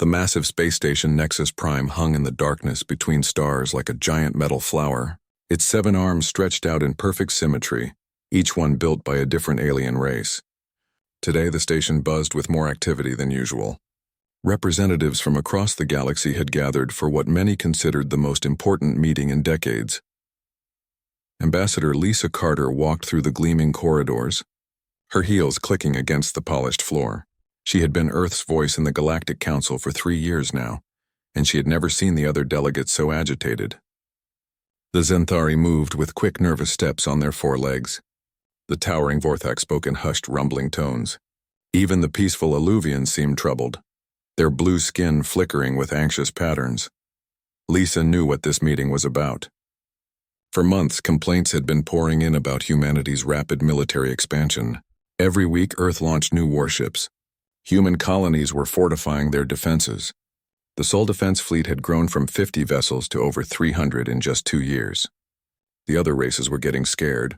The massive space station Nexus Prime hung in the darkness between stars like a giant metal flower. Its 7 arms stretched out in perfect symmetry, each one built by a different alien race. Today the station buzzed with more activity than usual. Representatives from across the galaxy had gathered for what many considered the most important meeting in decades. Ambassador Lisa Carter walked through the gleaming corridors, her heels clicking against the polished floor. She had been Earth's voice in the Galactic Council for 3 years now, and she had never seen the other delegates so agitated. The Zenthari moved with quick, nervous steps on their 4 legs. The towering Vorthak spoke in hushed, rumbling tones. Even the peaceful Alluvians seemed troubled, their blue skin flickering with anxious patterns. Lisa knew what this meeting was about. For months, complaints had been pouring in about humanity's rapid military expansion. Every week, Earth launched new warships. Human colonies were fortifying their defenses. The Sol Defense Fleet had grown from 50 vessels to over 300 in just 2 years. The other races were getting scared.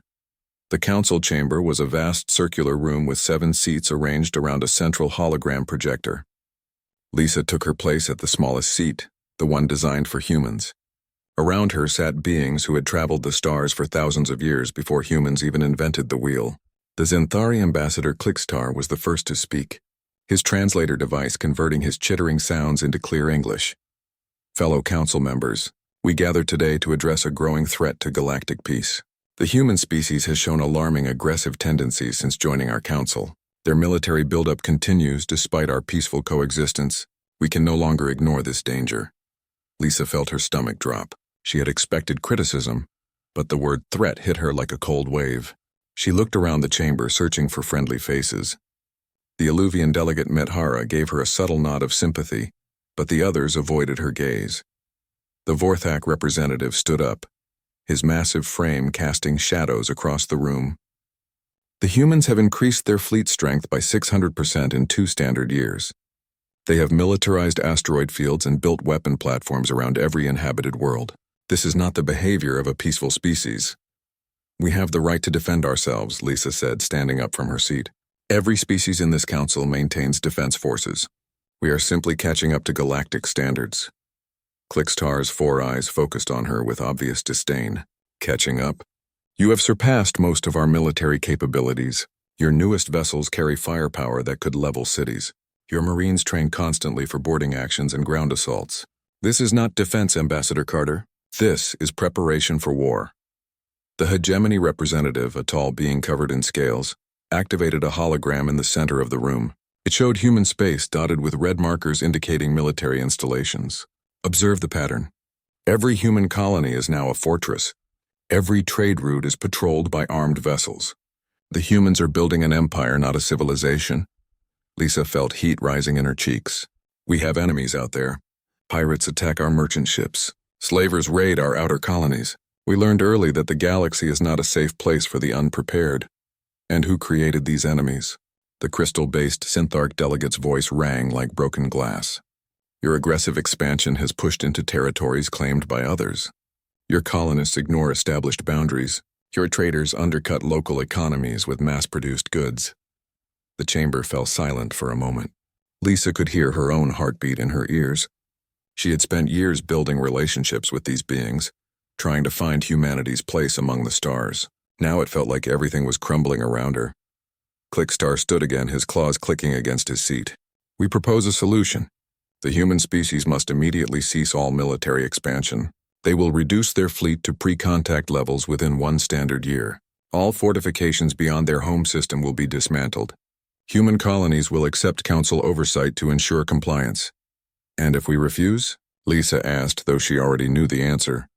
The council chamber was a vast circular room with 7 seats arranged around a central hologram projector. Lisa took her place at the smallest seat, the one designed for humans. Around her sat beings who had traveled the stars for thousands of years before humans even invented the wheel. The Zenthari ambassador Clickstar was the first to speak, his translator device converting his chittering sounds into clear English. Fellow council members, we gather today to address a growing threat to galactic peace. The human species has shown alarming aggressive tendencies since joining our council. Their military buildup continues despite our peaceful coexistence. We can no longer ignore this danger. Lisa felt her stomach drop. She had expected criticism, but the word threat hit her like a cold wave. She looked around the chamber, searching for friendly faces. The Alluvian delegate Methara gave her a subtle nod of sympathy, but the others avoided her gaze. The Vorthak representative stood up, his massive frame casting shadows across the room. The humans have increased their fleet strength by 600% in 2 standard years. They have militarized asteroid fields and built weapon platforms around every inhabited world. This is not the behavior of a peaceful species. We have the right to defend ourselves, Lisa said, standing up from her seat. Every species in this council maintains defense forces. We are simply catching up to galactic standards. Clickstar's 4 eyes focused on her with obvious disdain. Catching up? You have surpassed most of our military capabilities. Your newest vessels carry firepower that could level cities. Your Marines train constantly for boarding actions and ground assaults. This is not defense, Ambassador Carter. This is preparation for war. The hegemony representative, a tall being covered in scales, activated a hologram in the center of the room. It showed human space dotted with red markers indicating military installations. Observe the pattern. Every human colony is now a fortress. Every trade route is patrolled by armed vessels. The humans are building an empire, not a civilization. Lisa felt heat rising in her cheeks. We have enemies out there. Pirates attack our merchant ships. Slavers raid our outer colonies. We learned early that the galaxy is not a safe place for the unprepared. And who created these enemies? The crystal-based Synthark delegate's voice rang like broken glass. Your aggressive expansion has pushed into territories claimed by others. Your colonists ignore established boundaries. Your traders undercut local economies with mass-produced goods. The chamber fell silent for a moment. Lisa could hear her own heartbeat in her ears. She had spent years building relationships with these beings, trying to find humanity's place among the stars. Now it felt like everything was crumbling around her. Clickstar stood again, his claws clicking against his seat. We propose a solution. The human species must immediately cease all military expansion. They will reduce their fleet to pre-contact levels within 1 standard year. All fortifications beyond their home system will be dismantled. Human colonies will accept council oversight to ensure compliance. And if we refuse? Lisa asked, though she already knew the answer.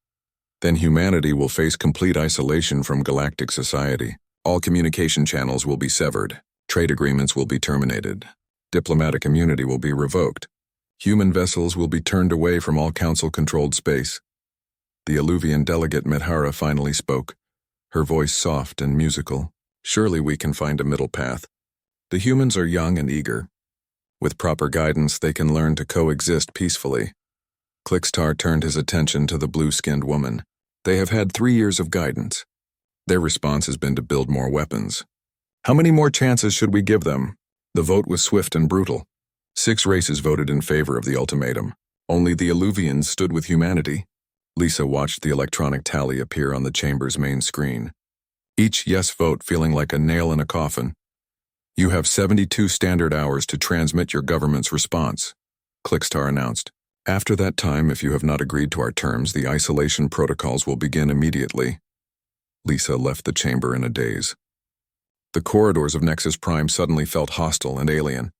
Then humanity will face complete isolation from galactic society. All communication channels will be severed. Trade agreements will be terminated. Diplomatic immunity will be revoked. Human vessels will be turned away from all council-controlled space. The Alluvian delegate Methara finally spoke, her voice soft and musical. Surely we can find a middle path. The humans are young and eager. With proper guidance, they can learn to coexist peacefully. Clickstar turned his attention to the blue-skinned woman. They have had 3 years of guidance. Their response has been to build more weapons. How many more chances should we give them? The vote was swift and brutal. 6 races voted in favor of the ultimatum. Only the Illuvians stood with humanity. Lisa watched the electronic tally appear on the chamber's main screen. Each yes vote feeling like a nail in a coffin. You have 72 standard hours to transmit your government's response, Clickstar announced. After that time, if you have not agreed to our terms, the isolation protocols will begin immediately. Lisa left the chamber in a daze. The corridors of Nexus Prime suddenly felt hostile and alien.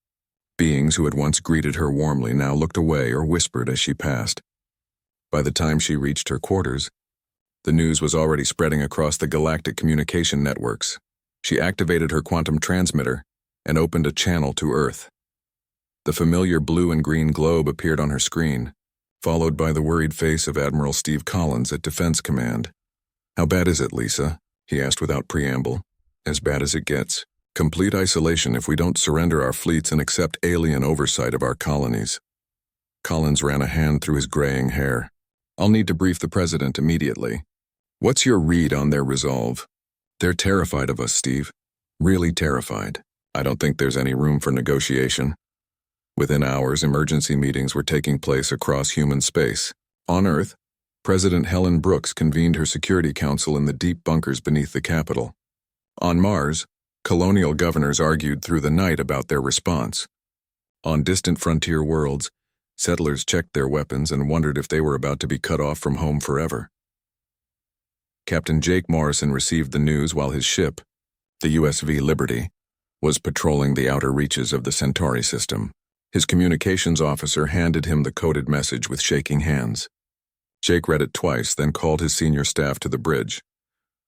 Beings who had once greeted her warmly now looked away or whispered as she passed. By the time she reached her quarters, the news was already spreading across the galactic communication networks. She activated her quantum transmitter and opened a channel to Earth. The familiar blue and green globe appeared on her screen, followed by the worried face of Admiral Steve Collins at Defense Command. "How bad is it, Lisa?" he asked without preamble. "As bad as it gets. Complete isolation if we don't surrender our fleets and accept alien oversight of our colonies." Collins ran a hand through his graying hair. "I'll need to brief the president immediately. What's your read on their resolve?" "They're terrified of us, Steve. Really terrified. I don't think there's any room for negotiation." Within hours, emergency meetings were taking place across human space. On Earth, President Helen Brooks convened her Security Council in the deep bunkers beneath the Capitol. On Mars, colonial governors argued through the night about their response. On distant frontier worlds, settlers checked their weapons and wondered if they were about to be cut off from home forever. Captain Jake Morrison received the news while his ship, the USV Liberty, was patrolling the outer reaches of the Centauri system. His communications officer handed him the coded message with shaking hands. Jake read it twice, then called his senior staff to the bridge.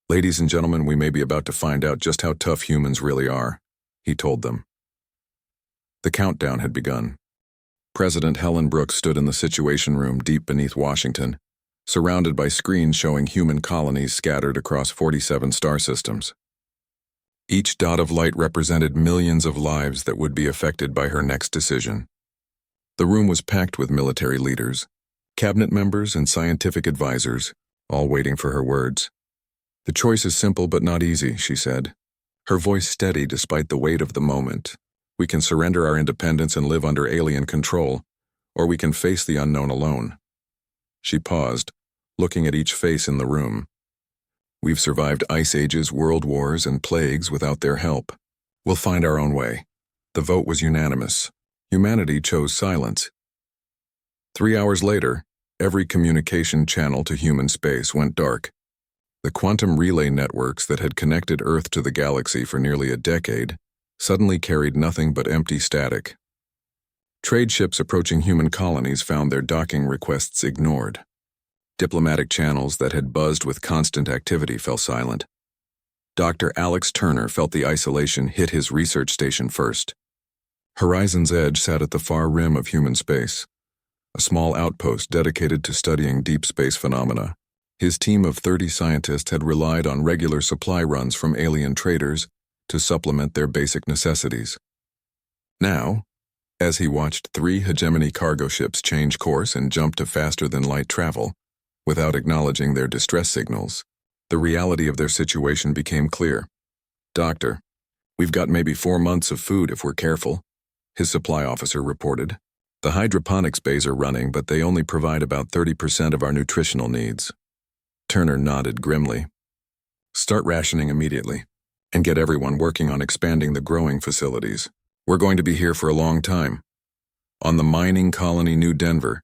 "Ladies and gentlemen, we may be about to find out just how tough humans really are," he told them. The countdown had begun. President Helen Brooks stood in the Situation Room deep beneath Washington, surrounded by screens showing human colonies scattered across 47 star systems. Each dot of light represented millions of lives that would be affected by her next decision. The room was packed with military leaders, cabinet members, and scientific advisors, all waiting for her words. "The choice is simple but not easy," she said, her voice steady despite the weight of the moment. "We can surrender our independence and live under alien control, or we can face the unknown alone." She paused, looking at each face in the room. "We've survived ice ages, world wars, and plagues without their help. We'll find our own way." The vote was unanimous. Humanity chose silence. 3 hours later, every communication channel to human space went dark. The quantum relay networks that had connected Earth to the galaxy for nearly a decade suddenly carried nothing but empty static. Trade ships approaching human colonies found their docking requests ignored. Diplomatic channels that had buzzed with constant activity fell silent. Dr. Alex Turner felt the isolation hit his research station first. Horizon's Edge sat at the far rim of human space, a small outpost dedicated to studying deep space phenomena. His team of 30 scientists had relied on regular supply runs from alien traders to supplement their basic necessities. Now, as he watched 3 hegemony cargo ships change course and jump to faster-than-light travel, without acknowledging their distress signals, the reality of their situation became clear. "Doctor, we've got maybe 4 months of food if we're careful," his supply officer reported. "The hydroponics bays are running, but they only provide about 30% of our nutritional needs." Turner nodded grimly. "Start rationing immediately, and get everyone working on expanding the growing facilities. We're going to be here for a long time." On the mining colony New Denver,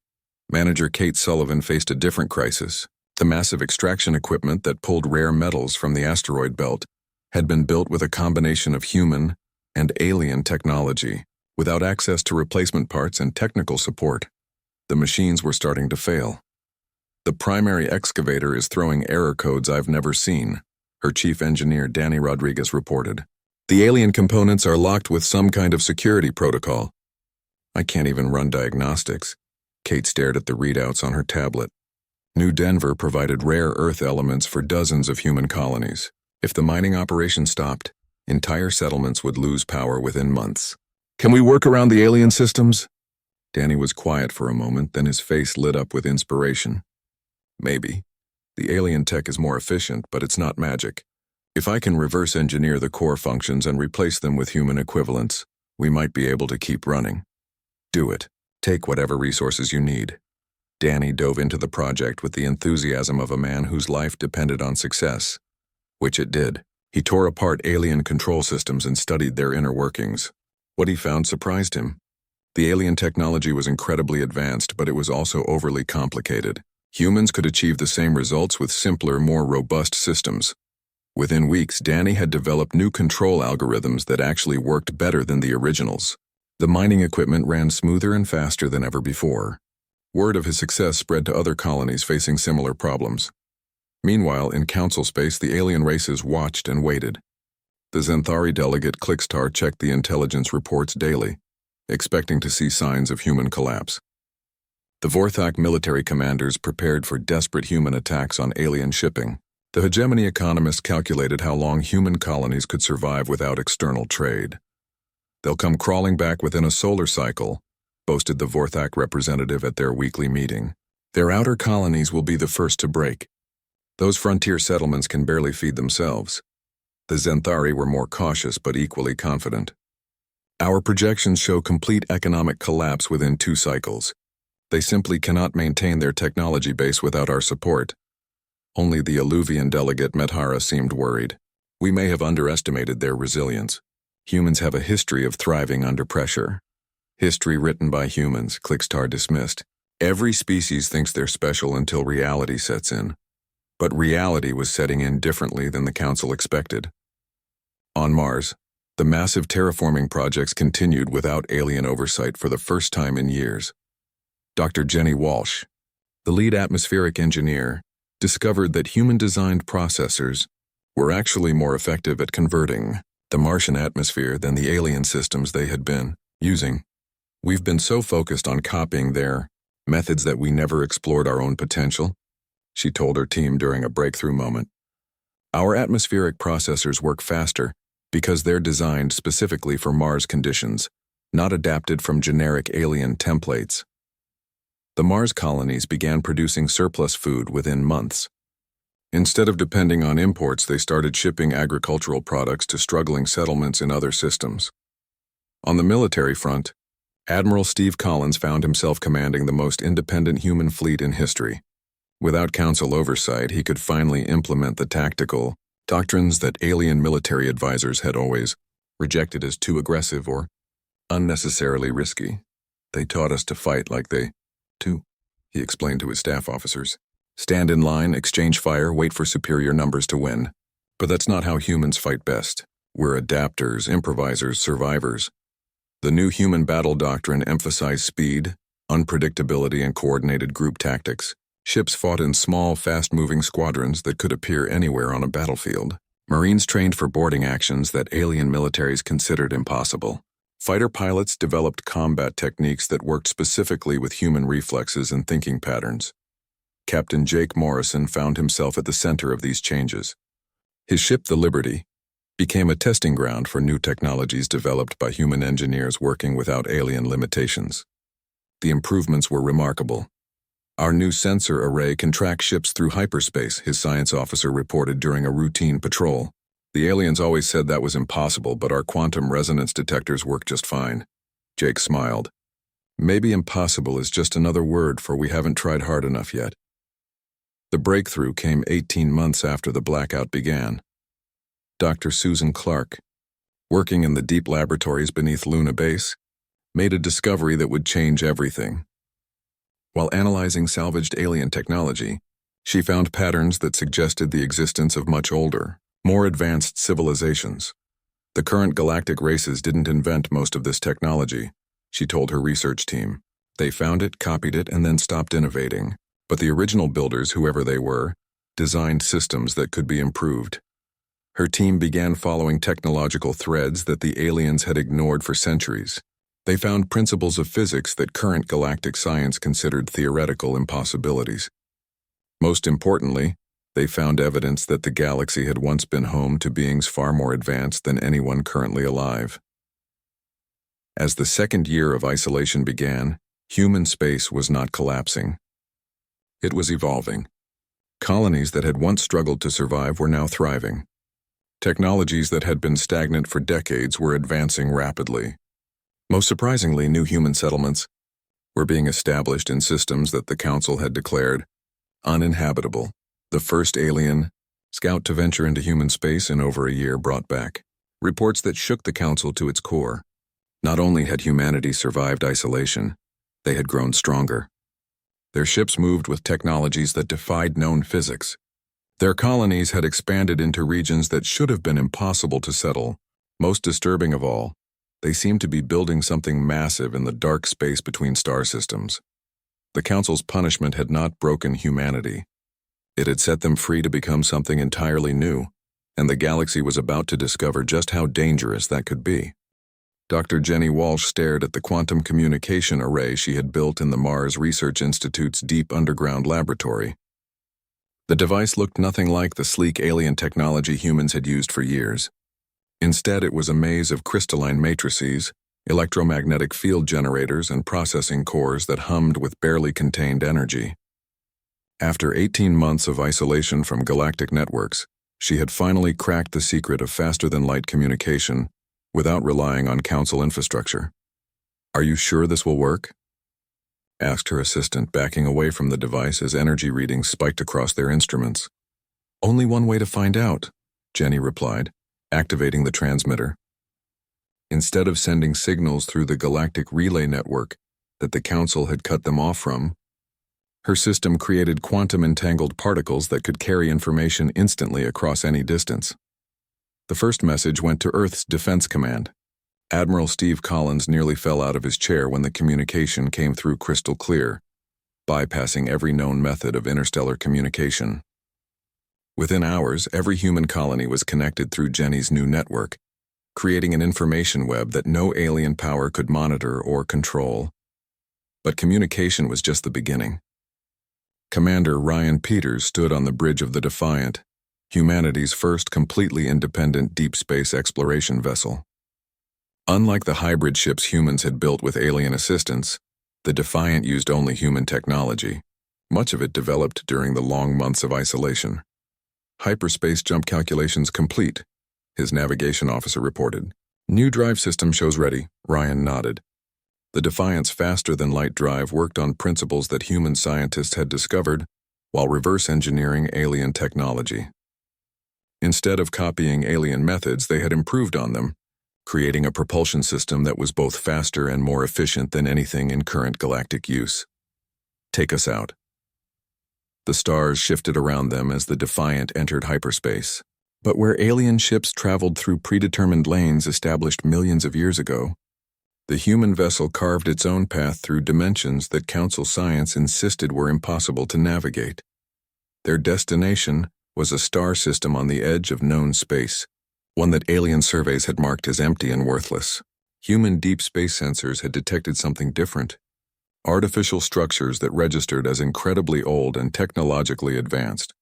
Manager Kate Sullivan faced a different crisis. The massive extraction equipment that pulled rare metals from the asteroid belt had been built with a combination of human and alien technology. Without access to replacement parts and technical support, the machines were starting to fail. "The primary excavator is throwing error codes I've never seen," her chief engineer Danny Rodriguez reported. "The alien components are locked with some kind of security protocol. I can't even run diagnostics." Kate stared at the readouts on her tablet. New Denver provided rare Earth elements for dozens of human colonies. If the mining operation stopped, entire settlements would lose power within months. "Can we work around the alien systems?" Danny was quiet for a moment, then his face lit up with inspiration. "Maybe. The alien tech is more efficient, but it's not magic. If I can reverse engineer the core functions and replace them with human equivalents, we might be able to keep running." Do it. Take whatever resources you need. Danny dove into the project with the enthusiasm of a man whose life depended on success, which it did. He tore apart alien control systems and studied their inner workings. What he found surprised him. The alien technology was incredibly advanced, but it was also overly complicated. Humans could achieve the same results with simpler, more robust systems. Within weeks, Danny had developed new control algorithms that actually worked better than the originals. The mining equipment ran smoother and faster than ever before. Word of his success spread to other colonies facing similar problems. Meanwhile, in council space, the alien races watched and waited. The Xanthari delegate Clickstar checked the intelligence reports daily, expecting to see signs of human collapse. The Vorthak military commanders prepared for desperate human attacks on alien shipping. The hegemony economists calculated how long human colonies could survive without external trade. They'll come crawling back within a solar cycle, boasted the Vorthak representative at their weekly meeting. Their outer colonies will be the first to break. Those frontier settlements can barely feed themselves. The Xanthari were more cautious but equally confident. Our projections show complete economic collapse within 2 cycles. They simply cannot maintain their technology base without our support. Only the Alluvian delegate Medhara seemed worried. We may have underestimated their resilience. Humans have a history of thriving under pressure. History written by humans, Clickstar dismissed. Every species thinks they're special until reality sets in. But reality was setting in differently than the Council expected. On Mars, the massive terraforming projects continued without alien oversight for the first time in years. Dr. Jenny Walsh, the lead atmospheric engineer, discovered that human-designed processors were actually more effective at converting the Martian atmosphere than the alien systems they had been using. We've been so focused on copying their methods that we never explored our own potential, she told her team during a breakthrough moment. Our atmospheric processors work faster because they're designed specifically for Mars conditions, not adapted from generic alien templates. The Mars colonies began producing surplus food within months. Instead of depending on imports, they started shipping agricultural products to struggling settlements in other systems. On the military front, Admiral Steve Collins found himself commanding the most independent human fleet in history. Without council oversight, he could finally implement the tactical doctrines that alien military advisors had always rejected as too aggressive or unnecessarily risky. They taught us to fight like they, too, he explained to his staff officers. Stand in line, exchange fire, wait for superior numbers to win. But that's not how humans fight best. We're adapters, improvisers, survivors. The new human battle doctrine emphasized speed, unpredictability, and coordinated group tactics. Ships fought in small, fast-moving squadrons that could appear anywhere on a battlefield. Marines trained for boarding actions that alien militaries considered impossible. Fighter pilots developed combat techniques that worked specifically with human reflexes and thinking patterns. Captain Jake Morrison found himself at the center of these changes. His ship, the Liberty, became a testing ground for new technologies developed by human engineers working without alien limitations. The improvements were remarkable. Our new sensor array can track ships through hyperspace, his science officer reported during a routine patrol. The aliens always said that was impossible, but our quantum resonance detectors work just fine. Jake smiled. Maybe impossible is just another word for we haven't tried hard enough yet. The breakthrough came 18 months after the blackout began. Dr. Susan Clark, working in the deep laboratories beneath Luna Base, made a discovery that would change everything. While analyzing salvaged alien technology, she found patterns that suggested the existence of much older, more advanced civilizations. The current galactic races didn't invent most of this technology, she told her research team. They found it, copied it, and then stopped innovating. But the original builders, whoever they were, designed systems that could be improved. Her team began following technological threads that the aliens had ignored for centuries. They found principles of physics that current galactic science considered theoretical impossibilities. Most importantly, they found evidence that the galaxy had once been home to beings far more advanced than anyone currently alive. As the second year of isolation began, human space was not collapsing. It was evolving. Colonies that had once struggled to survive were now thriving. Technologies that had been stagnant for decades were advancing rapidly. Most surprisingly, new human settlements were being established in systems that the Council had declared uninhabitable. The first alien scout to venture into human space in over a year brought back reports that shook the Council to its core. Not only had humanity survived isolation, they had grown stronger. Their ships moved with technologies that defied known physics. Their colonies had expanded into regions that should have been impossible to settle. Most disturbing of all, they seemed to be building something massive in the dark space between star systems. The Council's punishment had not broken humanity. It had set them free to become something entirely new, and the galaxy was about to discover just how dangerous that could be. Dr. Jenny Walsh stared at the quantum communication array she had built in the Mars Research Institute's deep underground laboratory. The device looked nothing like the sleek alien technology humans had used for years. Instead, it was a maze of crystalline matrices, electromagnetic field generators, and processing cores that hummed with barely contained energy. After 18 months of isolation from galactic networks, she had finally cracked the secret of faster-than-light communication without relying on Council infrastructure. "Are you sure this will work?" asked her assistant, backing away from the device as energy readings spiked across their instruments. "Only one way to find out," Jenny replied, activating the transmitter. Instead of sending signals through the galactic relay network that the Council had cut them off from, her system created quantum-entangled particles that could carry information instantly across any distance. The first message went to Earth's Defense Command. Admiral Steve Collins nearly fell out of his chair when the communication came through crystal clear, bypassing every known method of interstellar communication. Within hours, every human colony was connected through Jenny's new network, creating an information web that no alien power could monitor or control. But communication was just the beginning. Commander Ryan Peters stood on the bridge of the Defiant, humanity's first completely independent deep space exploration vessel. Unlike the hybrid ships humans had built with alien assistance, the Defiant used only human technology, much of it developed during the long months of isolation. "Hyperspace jump calculations complete," his navigation officer reported. "New drive system shows ready," Ryan nodded. The Defiant's faster-than-light drive worked on principles that human scientists had discovered while reverse engineering alien technology. Instead of copying alien methods, they had improved on them, creating a propulsion system that was both faster and more efficient than anything in current galactic use. "Take us out." The stars shifted around them as the Defiant entered hyperspace. But where alien ships traveled through predetermined lanes established millions of years ago, the human vessel carved its own path through dimensions that Council science insisted were impossible to navigate. Their destination was a star system on the edge of known space, one that alien surveys had marked as empty and worthless. Human deep space sensors had detected something different: artificial structures that registered as incredibly old and technologically advanced.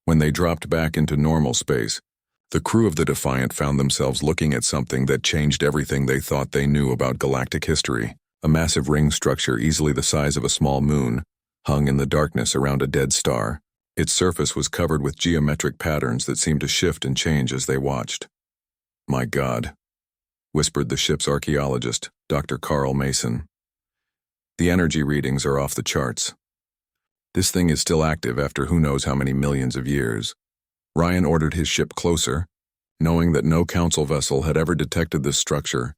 When they dropped back into normal space, the crew of the Defiant found themselves looking at something that changed everything they thought they knew about galactic history. A massive ring structure easily the size of a small moon hung in the darkness around a dead star. Its surface was covered with geometric patterns that seemed to shift and change as they watched. "My God," whispered the ship's archaeologist, Dr. Carl Mason. "The energy readings are off the charts. This thing is still active after who knows how many millions of years." Ryan ordered his ship closer, knowing that no Council vessel had ever detected this structure,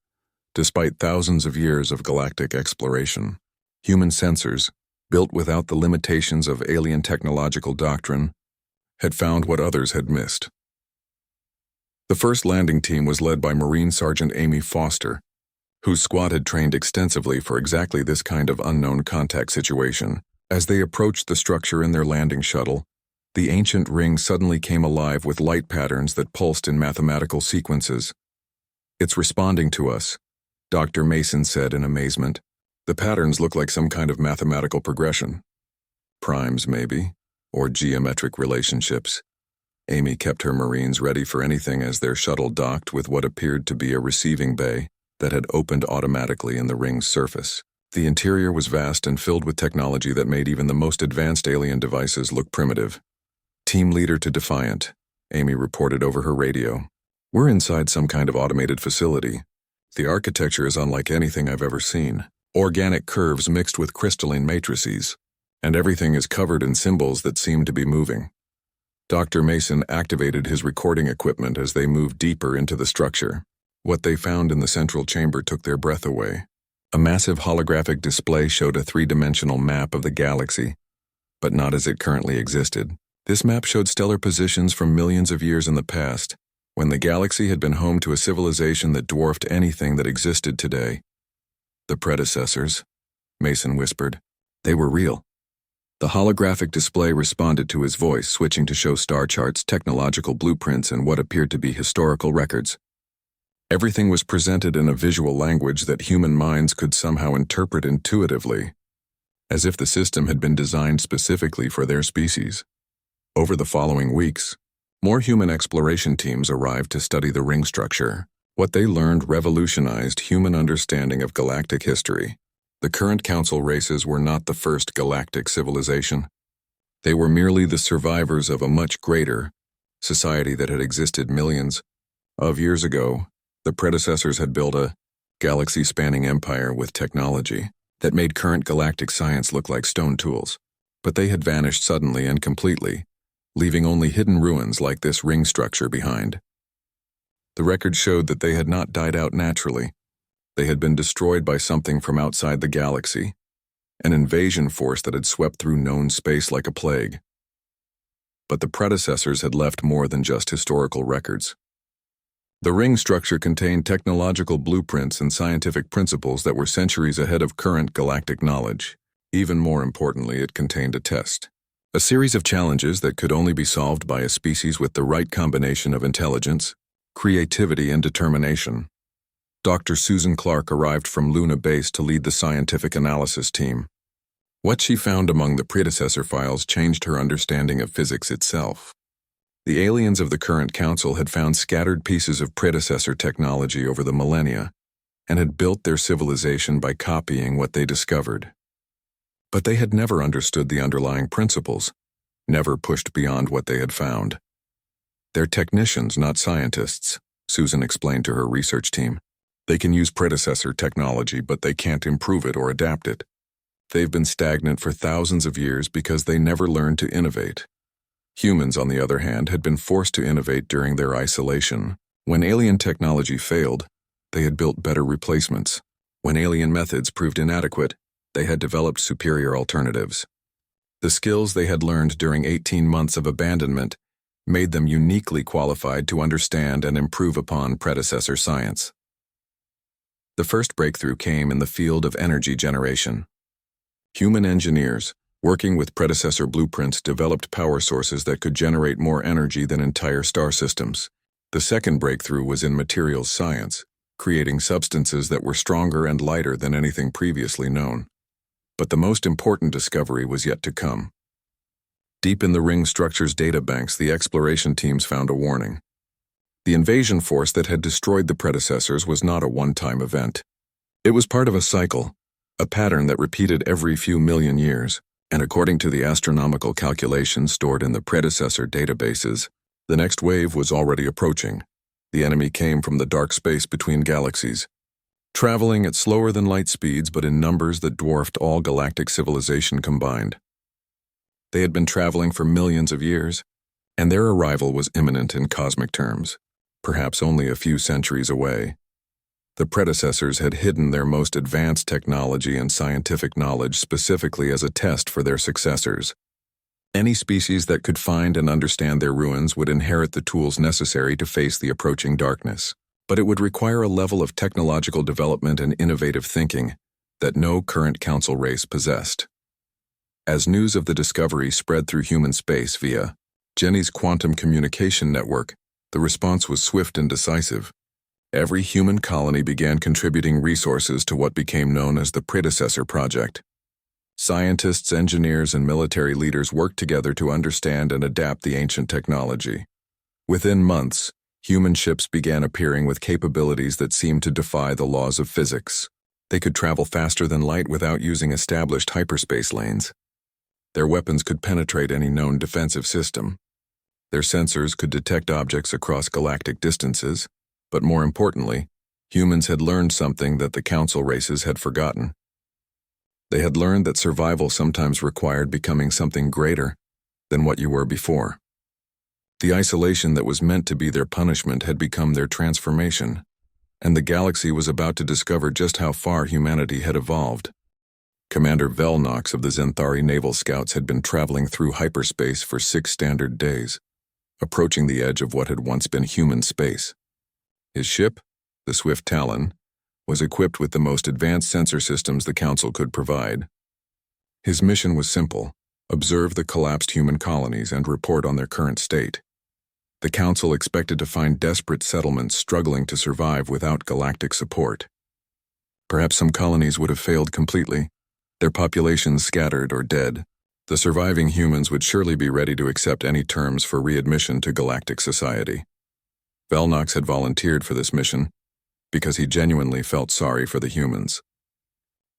despite thousands of years of galactic exploration. Human sensors, built without the limitations of alien technological doctrine, had found what others had missed. The first landing team was led by Marine Sergeant Amy Foster, whose squad had trained extensively for exactly this kind of unknown contact situation. As they approached the structure in their landing shuttle, the ancient ring suddenly came alive with light patterns that pulsed in mathematical sequences. "It's responding to us," Dr. Mason said in amazement. "The patterns look like some kind of mathematical progression. Primes, maybe, or geometric relationships." Amy kept her Marines ready for anything as their shuttle docked with what appeared to be a receiving bay that had opened automatically in the ring's surface. The interior was vast and filled with technology that made even the most advanced alien devices look primitive. "Team leader to Defiant," Amy reported over her radio. "We're inside some kind of automated facility. The architecture is unlike anything I've ever seen. Organic curves mixed with crystalline matrices, and everything is covered in symbols that seem to be moving. Dr. Mason activated his recording equipment as they moved deeper into the structure. What they found in the central chamber took their breath away. A massive holographic display showed a three-dimensional map of the galaxy, but not as it currently existed. This map showed stellar positions from millions of years in the past, when the galaxy had been home to a civilization that dwarfed anything that existed today. The predecessors, Mason whispered. They were real. The holographic display responded to his voice, switching to show star charts, technological blueprints, and what appeared to be historical records. Everything was presented in a visual language that human minds could somehow interpret intuitively, as if the system had been designed specifically for their species. Over the following weeks, more human exploration teams arrived to study the ring structure. What they learned revolutionized human understanding of galactic history. The current council races were not the first galactic civilization. They were merely the survivors of a much greater society that had existed millions of years ago. The predecessors had built a galaxy-spanning empire with technology that made current galactic science look like stone tools. But they had vanished suddenly and completely, leaving only hidden ruins like this ring structure behind. The record showed that they had not died out naturally. They had been destroyed by something from outside the galaxy, an invasion force that had swept through known space like a plague. But the predecessors had left more than just historical records. The ring structure contained technological blueprints and scientific principles that were centuries ahead of current galactic knowledge. Even more importantly, it contained a test. A series of challenges that could only be solved by a species with the right combination of intelligence, creativity, and determination. Dr. Susan Clark arrived from Luna Base to lead the scientific analysis team. What she found among the predecessor files changed her understanding of physics itself. The aliens of the current council had found scattered pieces of predecessor technology over the millennia and had built their civilization by copying what they discovered. But they had never understood the underlying principles, never pushed beyond what they had found. They're technicians, not scientists, Susan explained to her research team. They can use predecessor technology, but they can't improve it or adapt it. They've been stagnant for thousands of years because they never learned to innovate. Humans, on the other hand, had been forced to innovate during their isolation. When alien technology failed, they had built better replacements. When alien methods proved inadequate, they had developed superior alternatives. The skills they had learned during 18 months of abandonment made them uniquely qualified to understand and improve upon predecessor science. The first breakthrough came in the field of energy generation. Human engineers, working with predecessor blueprints, developed power sources that could generate more energy than entire star systems. The second breakthrough was in materials science, creating substances that were stronger and lighter than anything previously known. But the most important discovery was yet to come. Deep in the ring structure's databanks, the exploration teams found a warning. The invasion force that had destroyed the predecessors was not a one-time event. It was part of a cycle, a pattern that repeated every few million years. And according to the astronomical calculations stored in the predecessor databases, the next wave was already approaching. The enemy came from the dark space between galaxies, traveling at slower than light speeds but in numbers that dwarfed all galactic civilization combined. They had been traveling for millions of years, and their arrival was imminent in cosmic terms, perhaps only a few centuries away. The predecessors had hidden their most advanced technology and scientific knowledge specifically as a test for their successors. Any species that could find and understand their ruins would inherit the tools necessary to face the approaching darkness. But it would require a level of technological development and innovative thinking that no current council race possessed. As news of the discovery spread through human space via Jenny's quantum communication network, the response was swift and decisive. Every human colony began contributing resources to what became known as the Predecessor Project. Scientists, engineers, and military leaders worked together to understand and adapt the ancient technology. Within months, human ships began appearing with capabilities that seemed to defy the laws of physics. They could travel faster than light without using established hyperspace lanes. Their weapons could penetrate any known defensive system. Their sensors could detect objects across galactic distances. But more importantly, Humans had learned something that the council races had forgotten. They had learned that survival sometimes required becoming something greater than what you were before. The isolation that was meant to be their punishment had become their transformation, and the galaxy was about to discover just how far humanity had evolved. Commander Velnox of the Zenthari Naval Scouts had been traveling through hyperspace for 6 standard days, approaching the edge of what had once been human space. His ship, the Swift Talon, was equipped with the most advanced sensor systems the Council could provide. His mission was simple: observe the collapsed human colonies and report on their current state. The Council expected to find desperate settlements struggling to survive without galactic support. Perhaps some colonies would have failed completely, their populations scattered or dead. The surviving humans would surely be ready to accept any terms for readmission to galactic society. Velnox had volunteered for this mission because he genuinely felt sorry for the humans.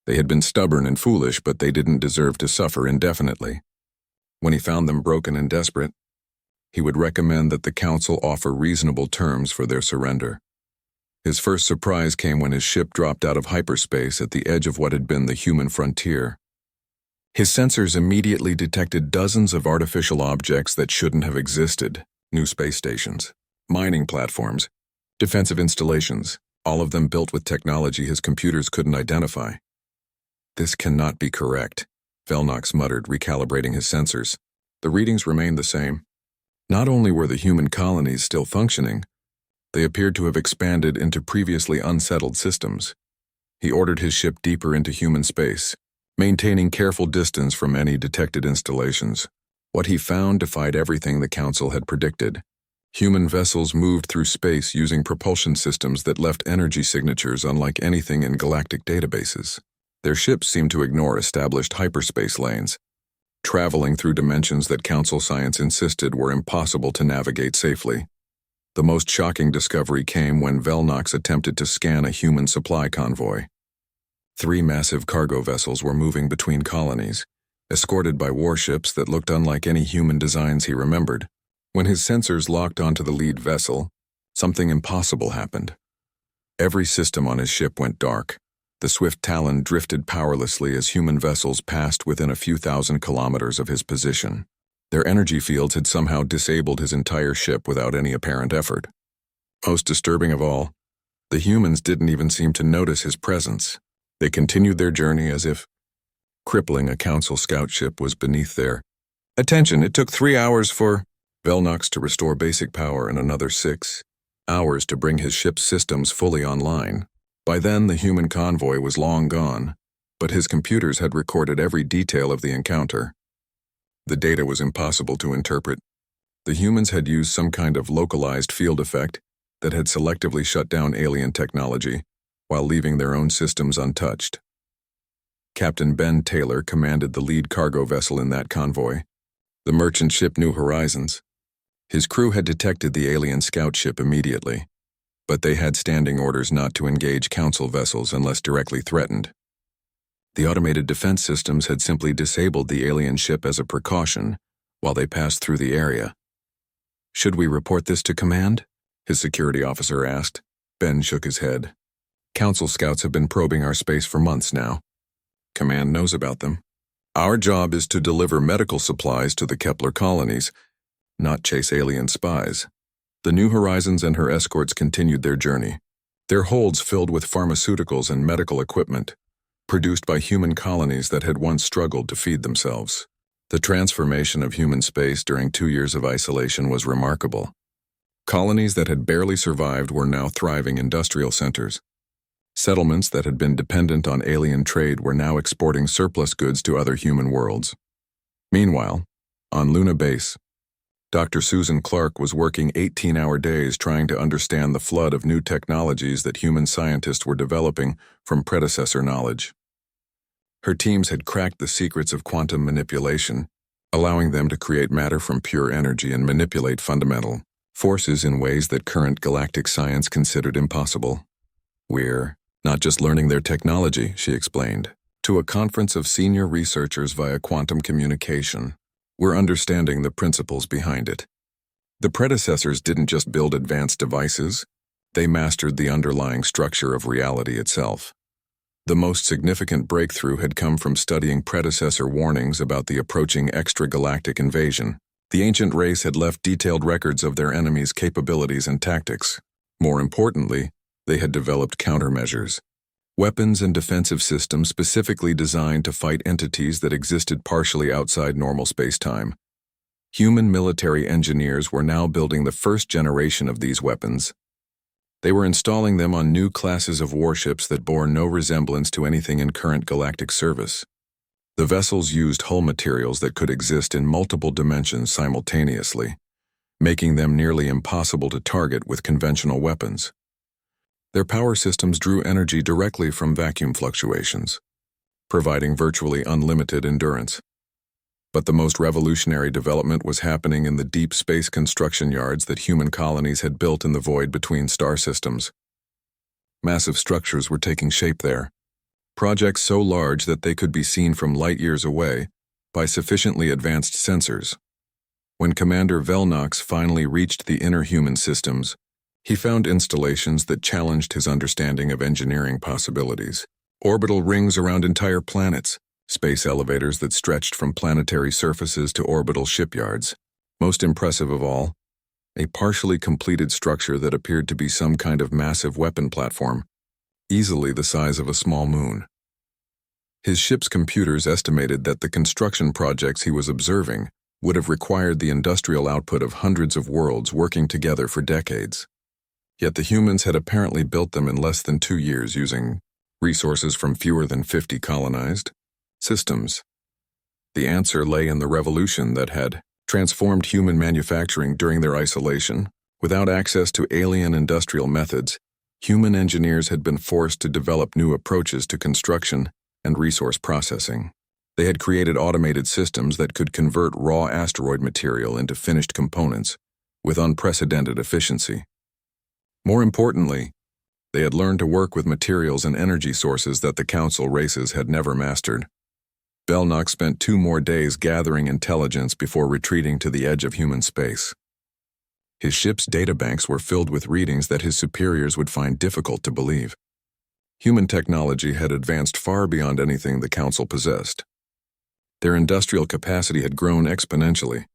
They had been stubborn and foolish, but they didn't deserve to suffer indefinitely. When he found them broken and desperate, he would recommend that the Council offer reasonable terms for their surrender. His first surprise came when his ship dropped out of hyperspace at the edge of what had been the human frontier. His sensors immediately detected dozens of artificial objects that shouldn't have existed: new space stations, mining platforms, defensive installations, all of them built with technology his computers couldn't identify. "This cannot be correct," Velnox muttered, recalibrating his sensors. The readings remained the same. Not only were the human colonies still functioning, they appeared to have expanded into previously unsettled systems. He ordered his ship deeper into human space, maintaining careful distance from any detected installations. What he found defied everything the Council had predicted. Human vessels moved through space using propulsion systems that left energy signatures unlike anything in galactic databases. Their ships seemed to ignore established hyperspace lanes, traveling through dimensions that Council science insisted were impossible to navigate safely. The most shocking discovery came when Velnox attempted to scan a human supply convoy. 3 massive cargo vessels were moving between colonies, escorted by warships that looked unlike any human designs he remembered. When his sensors locked onto the lead vessel, something impossible happened. Every system on his ship went dark. The Swift Talon drifted powerlessly as human vessels passed within a few thousand kilometers of his position. Their energy fields had somehow disabled his entire ship without any apparent effort. Most disturbing of all, the humans didn't even seem to notice his presence. They continued their journey as if crippling a Council scout ship was beneath their attention. It took 3 hours for Velnox to restore basic power and another 6 hours to bring his ship's systems fully online. By then, the human convoy was long gone, but his computers had recorded every detail of the encounter. The data was impossible to interpret. The humans had used some kind of localized field effect that had selectively shut down alien technology while leaving their own systems untouched. Captain Ben Taylor commanded the lead cargo vessel in that convoy, the merchant ship New Horizons. His crew had detected the alien scout ship immediately, but they had standing orders not to engage Council vessels unless directly threatened. The automated defense systems had simply disabled the alien ship as a precaution while they passed through the area. "Should we report this to command?" his security officer asked. Ben shook his head. "Council scouts have been probing our space for months now. Command knows about them. Our job is to deliver medical supplies to the Kepler colonies, not chase alien spies." The New Horizons and her escorts continued their journey, their holds filled with pharmaceuticals and medical equipment, produced by human colonies that had once struggled to feed themselves. The transformation of human space during 2 years of isolation was remarkable. Colonies that had barely survived were now thriving industrial centers. Settlements that had been dependent on alien trade were now exporting surplus goods to other human worlds. Meanwhile, on Luna Base, Dr. Susan Clark was working 18-hour days trying to understand the flood of new technologies that human scientists were developing from predecessor knowledge. Her teams had cracked the secrets of quantum manipulation, allowing them to create matter from pure energy and manipulate fundamental forces in ways that current galactic science considered impossible. "We're not just learning their technology," she explained, to a conference of senior researchers via quantum communication. "We're understanding the principles behind it. The predecessors didn't just build advanced devices, They mastered the underlying structure of reality itself. The most significant breakthrough had come from studying predecessor warnings about the approaching extragalactic invasion. The ancient race had left detailed records of their enemies' capabilities and tactics. More importantly, they had developed countermeasures. Weapons and defensive systems specifically designed to fight entities that existed partially outside normal space-time. Human military engineers were now building the first generation of these weapons. They were installing them on new classes of warships that bore no resemblance to anything in current galactic service. The vessels used hull materials that could exist in multiple dimensions simultaneously, making them nearly impossible to target with conventional weapons. Their power systems drew energy directly from vacuum fluctuations, providing virtually unlimited endurance. But the most revolutionary development was happening in the deep space construction yards that human colonies had built in the void between star systems. Massive structures were taking shape there, projects so large that they could be seen from light years away by sufficiently advanced sensors. When Commander Velnox finally reached the inner human systems, he found installations that challenged his understanding of engineering possibilities. Orbital rings around entire planets, space elevators that stretched from planetary surfaces to orbital shipyards. Most impressive of all, a partially completed structure that appeared to be some kind of massive weapon platform, easily the size of a small moon. His ship's computers estimated that the construction projects he was observing would have required the industrial output of hundreds of worlds working together for decades. Yet the humans had apparently built them in less than 2 years using resources from fewer than 50 colonized systems. The answer lay in the revolution that had transformed human manufacturing during their isolation. Without access to alien industrial methods, human engineers had been forced to develop new approaches to construction and resource processing. They had created automated systems that could convert raw asteroid material into finished components with unprecedented efficiency. More importantly, they had learned to work with materials and energy sources that the Council races had never mastered. Velnox spent 2 more days gathering intelligence before retreating to the edge of human space. His ship's databanks were filled with readings that his superiors would find difficult to believe. Human technology had advanced far beyond anything the Council possessed. Their industrial capacity had grown exponentially.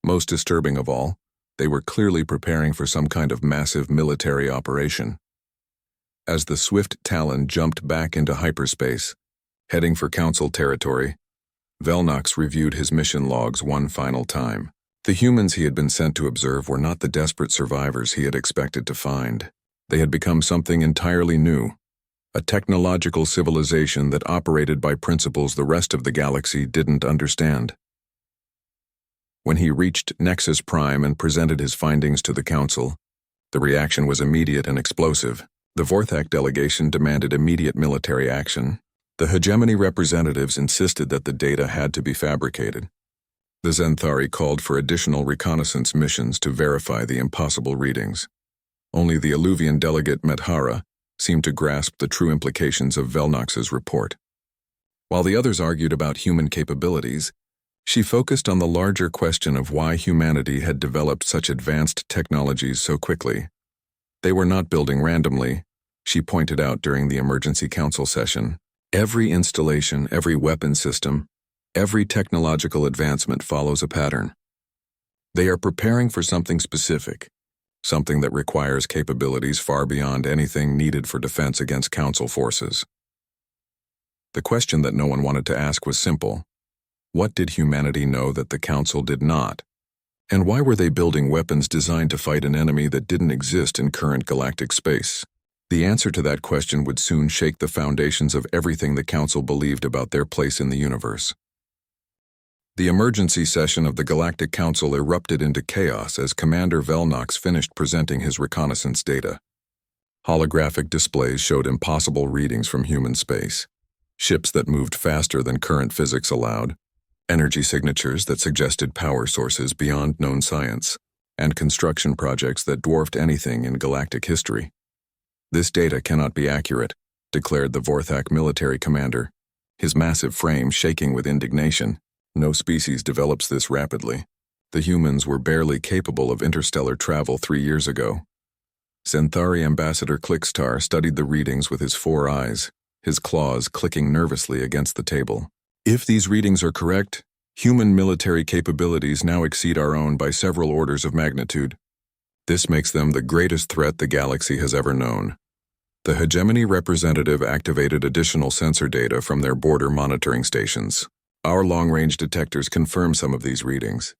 Most disturbing of all, they were clearly preparing for some kind of massive military operation. As the swift Talon jumped back into hyperspace, heading for Council territory, Velnox reviewed his mission logs one final time. The humans he had been sent to observe were not the desperate survivors he had expected to find. They had become something entirely new, a technological civilization that operated by principles the rest of the galaxy didn't understand. When he reached Nexus Prime and presented his findings to the Council, the reaction was immediate and explosive. The Vorthak delegation demanded immediate military action. The hegemony representatives insisted that the data had to be fabricated. The Zenthari called for additional reconnaissance missions to verify the impossible readings. Only the Alluvian delegate Medhara seemed to grasp the true implications of Velnox's report. While the others argued about human capabilities, she focused on the larger question of why humanity had developed such advanced technologies so quickly. They were not building randomly, she pointed out during the emergency council session. Every installation, every weapon system, every technological advancement follows a pattern. They are preparing for something specific, something that requires capabilities far beyond anything needed for defense against Council forces. The question that no one wanted to ask was simple. What did humanity know that the Council did not? And why were they building weapons designed to fight an enemy that didn't exist in current galactic space? The answer to that question would soon shake the foundations of everything the Council believed about their place in the universe. The emergency session of the Galactic Council erupted into chaos as Commander Velnox finished presenting his reconnaissance data. Holographic displays showed impossible readings from human space, ships that moved faster than current physics allowed, energy signatures that suggested power sources beyond known science, and construction projects that dwarfed anything in galactic history. This data cannot be accurate, declared the Vorthak military commander, his massive frame shaking with indignation. No species develops this rapidly. The humans were barely capable of interstellar travel 3 years ago. Centauri Ambassador Clickstar studied the readings with his 4 eyes, his claws clicking nervously against the table. If these readings are correct, human military capabilities now exceed our own by several orders of magnitude. This makes them the greatest threat the galaxy has ever known. The hegemony representative activated additional sensor data from their border monitoring stations. Our long-range detectors confirm some of these readings.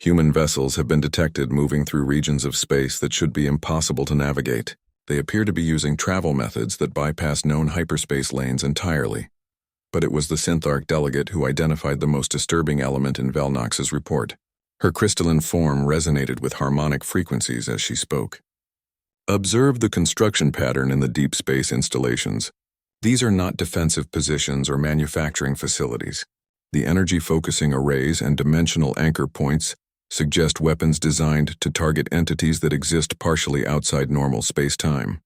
Human vessels have been detected moving through regions of space that should be impossible to navigate. They appear to be using travel methods that bypass known hyperspace lanes entirely. But it was the Synthark delegate who identified the most disturbing element in Velnox's report. Her crystalline form resonated with harmonic frequencies as she spoke. Observe the construction pattern in the deep space installations. These are not defensive positions or manufacturing facilities. The energy-focusing arrays and dimensional anchor points suggest weapons designed to target entities that exist partially outside normal space-time.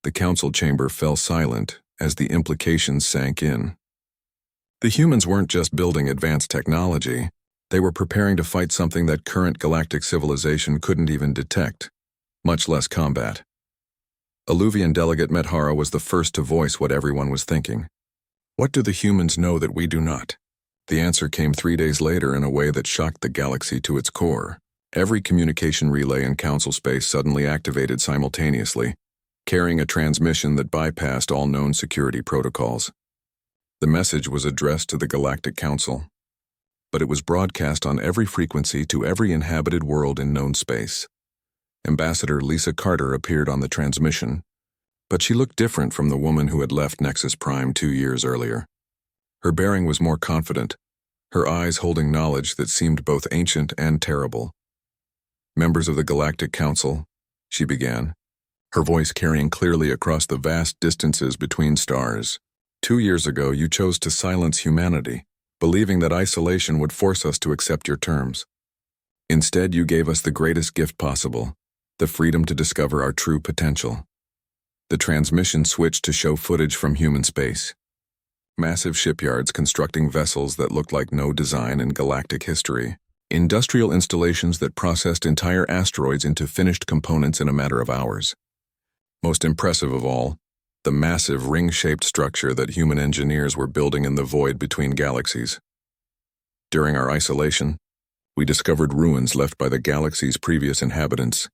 The council chamber fell silent as the implications sank in. The humans weren't just building advanced technology, they were preparing to fight something that current galactic civilization couldn't even detect, much less combat. Alluvian delegate Medhara was the first to voice what everyone was thinking. What do the humans know that we do not? The answer came 3 days later in a way that shocked the galaxy to its core. Every communication relay in council space suddenly activated simultaneously, carrying a transmission that bypassed all known security protocols. The message was addressed to the Galactic Council, but it was broadcast on every frequency to every inhabited world in known space. Ambassador Lisa Carter appeared on the transmission, but she looked different from the woman who had left Nexus Prime 2 years earlier. Her bearing was more confident, her eyes holding knowledge that seemed both ancient and terrible. Members of the Galactic Council, she began, her voice carrying clearly across the vast distances between stars. 2 years ago, you chose to silence humanity, believing that isolation would force us to accept your terms. Instead, you gave us the greatest gift possible, the freedom to discover our true potential. The transmission switched to show footage from human space. Massive shipyards constructing vessels that looked like no design in galactic history. Industrial installations that processed entire asteroids into finished components in a matter of hours. Most impressive of all, the massive ring-shaped structure that human engineers were building in the void between galaxies. During our isolation, we discovered ruins left by the galaxy's previous inhabitants,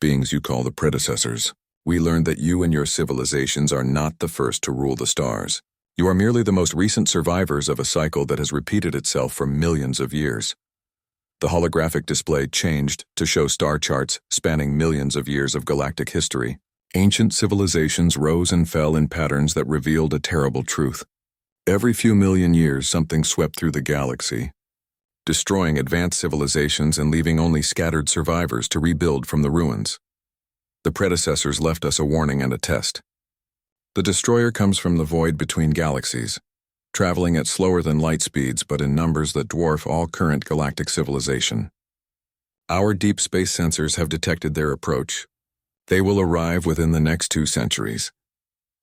beings you call the predecessors. We learned that you and your civilizations are not the first to rule the stars. You are merely the most recent survivors of a cycle that has repeated itself for millions of years. The holographic display changed to show star charts spanning millions of years of galactic history. Ancient civilizations rose and fell in patterns that revealed a terrible truth. Every few million years, something swept through the galaxy, destroying advanced civilizations and leaving only scattered survivors to rebuild from the ruins. The predecessors left us a warning and a test. The destroyer comes from the void between galaxies, traveling at slower than light speeds but in numbers that dwarf all current galactic civilization. Our deep space sensors have detected their approach. They will arrive within the next 2 centuries.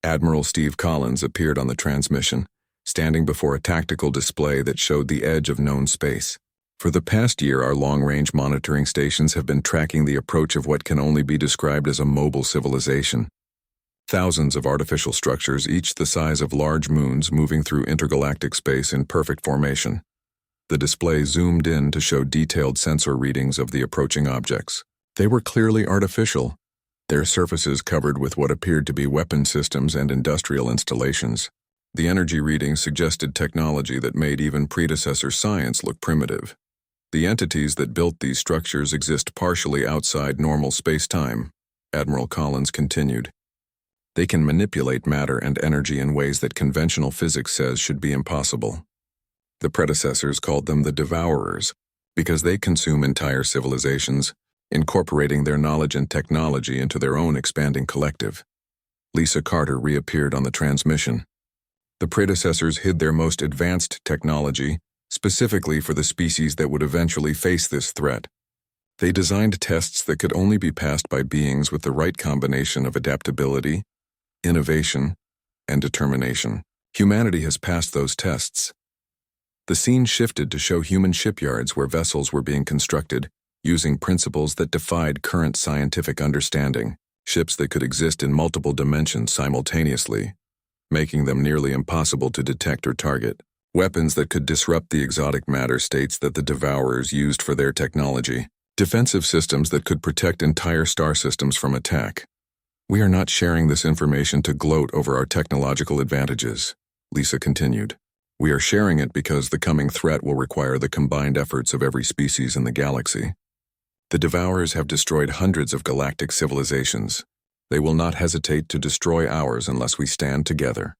Admiral Steve Collins appeared on the transmission, standing before a tactical display that showed the edge of known space. For the past year, our long-range monitoring stations have been tracking the approach of what can only be described as a mobile civilization. Thousands of artificial structures, each the size of large moons, moving through intergalactic space in perfect formation. The display zoomed in to show detailed sensor readings of the approaching objects. They were clearly artificial, their surfaces covered with what appeared to be weapon systems and industrial installations. The energy readings suggested technology that made even predecessor science look primitive. The entities that built these structures exist partially outside normal space-time, Admiral Collins continued. They can manipulate matter and energy in ways that conventional physics says should be impossible. The predecessors called them the Devourers, because they consume entire civilizations, incorporating their knowledge and technology into their own expanding collective. Lisa Carter reappeared on the transmission. The predecessors hid their most advanced technology, specifically for the species that would eventually face this threat. They designed tests that could only be passed by beings with the right combination of adaptability, innovation, and determination. Humanity has passed those tests. The scene shifted to show human shipyards where vessels were being constructed, using principles that defied current scientific understanding, ships that could exist in multiple dimensions simultaneously, making them nearly impossible to detect or target, weapons that could disrupt the exotic matter states that the Devourers used for their technology, defensive systems that could protect entire star systems from attack. We are not sharing this information to gloat over our technological advantages, Lisa continued. We are sharing it because the coming threat will require the combined efforts of every species in the galaxy. The Devourers have destroyed hundreds of galactic civilizations. They will not hesitate to destroy ours unless we stand together.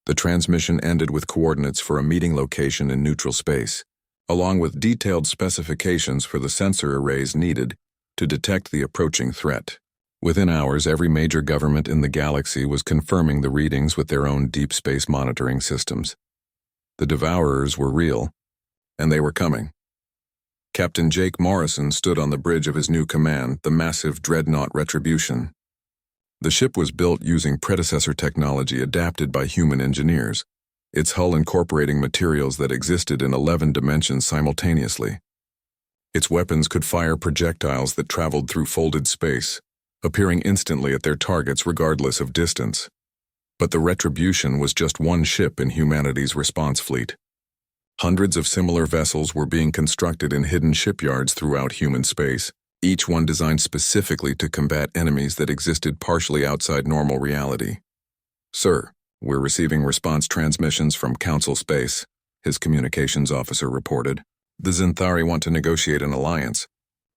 The transmission ended with coordinates for a meeting location in neutral space, along with detailed specifications for the sensor arrays needed to detect the approaching threat. Within hours, every major government in the galaxy was confirming the readings with their own deep space monitoring systems. The Devourers were real, and they were coming. Captain Jake Morrison stood on the bridge of his new command, the massive dreadnought Retribution. The ship was built using predecessor technology adapted by human engineers, its hull incorporating materials that existed in 11 dimensions simultaneously. Its weapons could fire projectiles that traveled through folded space, appearing instantly at their targets regardless of distance. But the Retribution was just one ship in humanity's response fleet. Hundreds of similar vessels were being constructed in hidden shipyards throughout human space, each one designed specifically to combat enemies that existed partially outside normal reality. "Sir, we're receiving response transmissions from Council Space," his communications officer reported. "The Zinthari want to negotiate an alliance.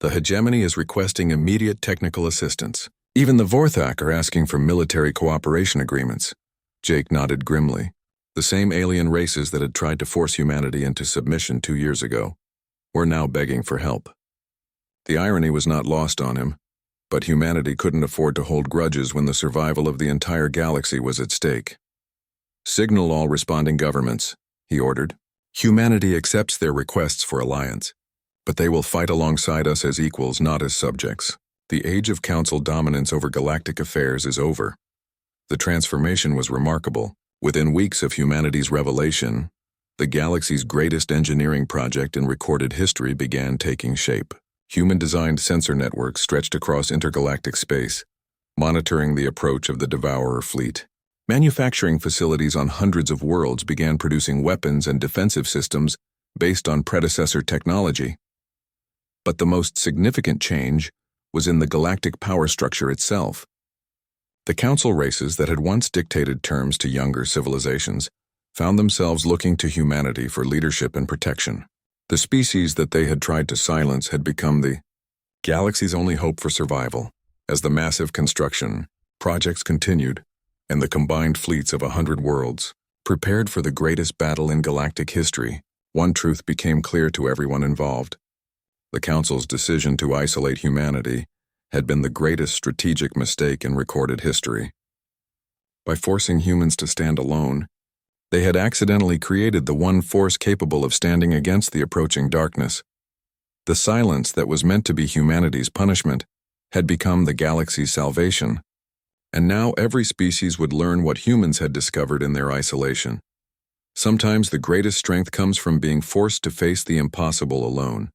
The hegemony is requesting immediate technical assistance. Even the Vorthak are asking for military cooperation agreements." Jake nodded grimly. The same alien races that had tried to force humanity into submission 2 years ago were now begging for help. The irony was not lost on him, but humanity couldn't afford to hold grudges when the survival of the entire galaxy was at stake. "Signal all responding governments," he ordered. "Humanity accepts their requests for alliance, but they will fight alongside us as equals, not as subjects. The age of Council dominance over galactic affairs is over." The transformation was remarkable. Within weeks of humanity's revelation, the galaxy's greatest engineering project in recorded history began taking shape. Human-designed sensor networks stretched across intergalactic space, monitoring the approach of the Devourer fleet. Manufacturing facilities on hundreds of worlds began producing weapons and defensive systems based on predecessor technology. But the most significant change was in the galactic power structure itself. The council races that had once dictated terms to younger civilizations found themselves looking to humanity for leadership and protection. The species that they had tried to silence had become the galaxy's only hope for survival. As the massive construction projects continued, and the combined fleets of 100 worlds prepared for the greatest battle in galactic history, one truth became clear to everyone involved. The Council's decision to isolate humanity had been the greatest strategic mistake in recorded history. By forcing humans to stand alone, they had accidentally created the one force capable of standing against the approaching darkness. The silence that was meant to be humanity's punishment had become the galaxy's salvation, and now every species would learn what humans had discovered in their isolation. Sometimes the greatest strength comes from being forced to face the impossible alone.